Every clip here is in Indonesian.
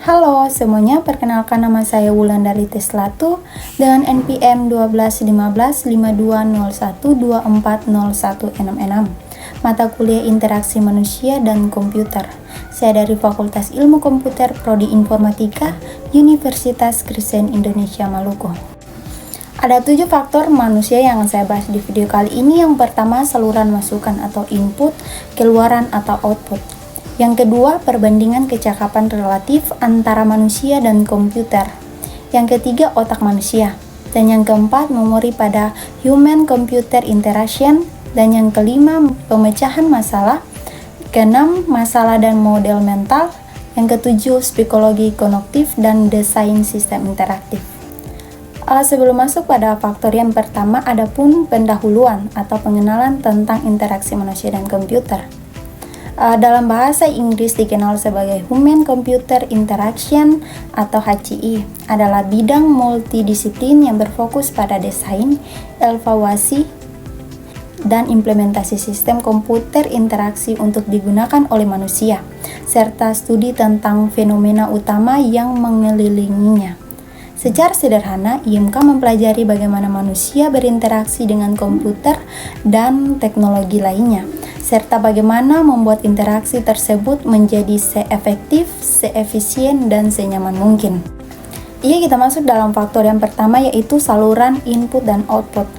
Halo semuanya, perkenalkan nama saya Wulandari Teslatu dengan NPM 12155201240166. Mata kuliah Interaksi Manusia dan Komputer. Saya dari Fakultas Ilmu Komputer Prodi Informatika Universitas Kristen Indonesia Maluku. Ada 7 faktor manusia yang saya bahas di video kali ini. Yang pertama, saluran masukan atau input, keluaran atau output. Yang kedua, perbandingan kecakapan relatif antara manusia dan komputer. Yang ketiga, otak manusia. Dan yang keempat, memori pada human-computer interaction. Dan yang kelima, pemecahan masalah. Keenam, masalah dan model mental. Yang ketujuh, psikologi kognitif dan desain sistem interaktif. Sebelum masuk pada faktor yang pertama, ada pun pendahuluan atau pengenalan tentang interaksi manusia dan komputer. Dalam bahasa Inggris dikenal sebagai Human Computer Interaction atau HCI, adalah bidang multidisiplin yang berfokus pada desain, evaluasi, dan implementasi sistem komputer interaksi untuk digunakan oleh manusia, serta studi tentang fenomena utama yang mengelilinginya. Secara sederhana, IMK mempelajari bagaimana manusia berinteraksi dengan komputer dan teknologi lainnya, serta bagaimana membuat interaksi tersebut menjadi seefektif, seefisien, dan senyaman mungkin. Kita masuk dalam faktor yang pertama, yaitu saluran input dan output.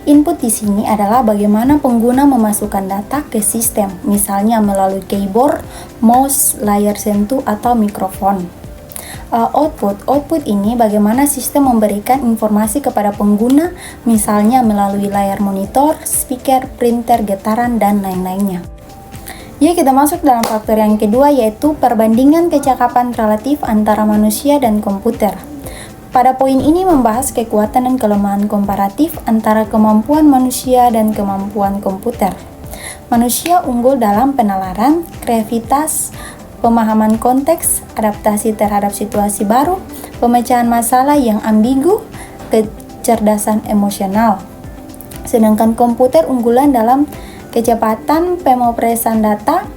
Input di sini adalah bagaimana pengguna memasukkan data ke sistem, misalnya melalui keyboard, mouse, layar sentuh, atau mikrofon. Output ini bagaimana sistem memberikan informasi kepada pengguna, misalnya melalui layar monitor, speaker, printer, getaran, dan lain-lainnya. Kita masuk dalam faktor yang kedua, yaitu perbandingan kecakapan relatif antara manusia dan komputer. Pada poin ini membahas kekuatan dan kelemahan komparatif antara kemampuan manusia dan kemampuan komputer. Manusia unggul dalam penalaran, kreativitas, pemahaman konteks, adaptasi terhadap situasi baru, pemecahan masalah yang ambigu, kecerdasan emosional. Sedangkan komputer unggulan dalam kecepatan pemrosesan data,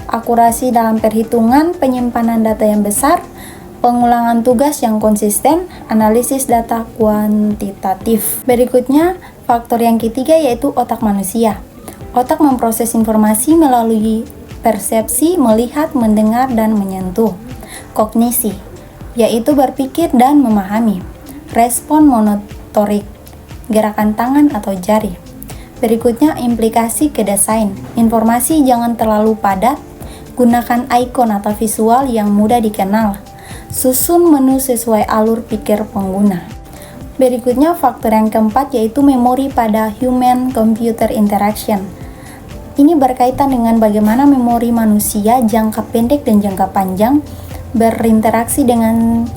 akurasi dalam perhitungan, penyimpanan data yang besar, pengulangan tugas yang konsisten, analisis data kuantitatif. Berikutnya, faktor yang ketiga yaitu otak manusia. Otak memproses informasi melalui persepsi, melihat, mendengar, dan menyentuh. Kognisi, yaitu berpikir dan memahami. Respon motorik, gerakan tangan atau jari. Berikutnya, implikasi ke desain. Informasi jangan terlalu padat, gunakan ikon atau visual yang mudah dikenal. Susun menu sesuai alur pikir pengguna. Berikutnya, faktor yang keempat yaitu memori pada human-computer interaction. Ini berkaitan dengan bagaimana memori manusia jangka pendek dan jangka panjang berinteraksi dengan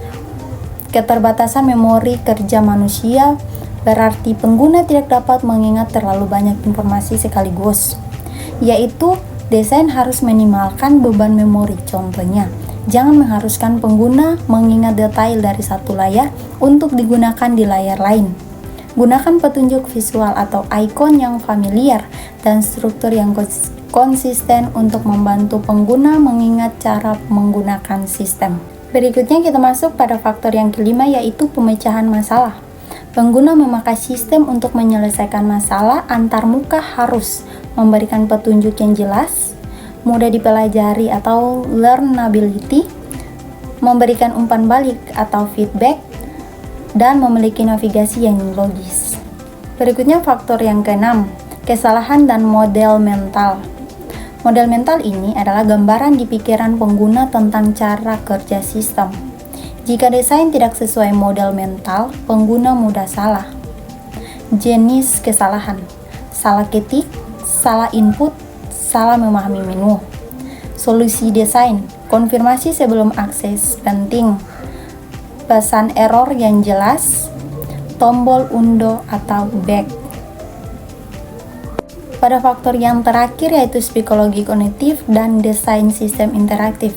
keterbatasan memori kerja manusia, berarti pengguna tidak dapat mengingat terlalu banyak informasi sekaligus. Yaitu, desain harus minimalkan beban memori. Contohnya, jangan mengharuskan pengguna mengingat detail dari satu layar untuk digunakan di layar lain. Gunakan petunjuk visual atau ikon yang familiar dan struktur yang konsisten untuk membantu pengguna mengingat cara menggunakan sistem. Berikutnya kita masuk pada faktor yang kelima, yaitu pemecahan masalah. Pengguna memakai sistem untuk menyelesaikan masalah antar muka harus memberikan petunjuk yang jelas, mudah dipelajari atau learnability, memberikan umpan balik atau feedback, dan memiliki navigasi yang logis. Berikutnya faktor yang keenam, kesalahan dan model mental. Model mental ini adalah gambaran di pikiran pengguna tentang cara kerja sistem. Jika desain tidak sesuai model mental, pengguna mudah salah. Jenis kesalahan: salah ketik, salah input, salah memahami menu. Solusi desain: konfirmasi sebelum akses penting, pesan error yang jelas, tombol undo atau back. Pada faktor yang terakhir yaitu psikologi kognitif dan desain sistem interaktif.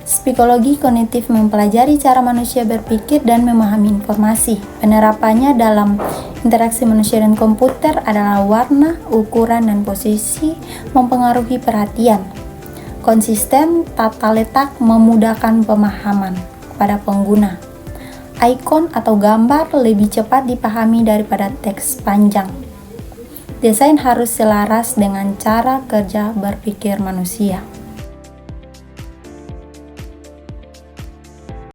Psikologi kognitif mempelajari cara manusia berpikir dan memahami informasi. Penerapannya dalam interaksi manusia dan komputer adalah warna, ukuran, dan posisi mempengaruhi perhatian. Konsisten tata letak memudahkan pemahaman kepada pengguna. Ikon atau gambar lebih cepat dipahami daripada teks panjang. Desain harus selaras dengan cara kerja berpikir manusia.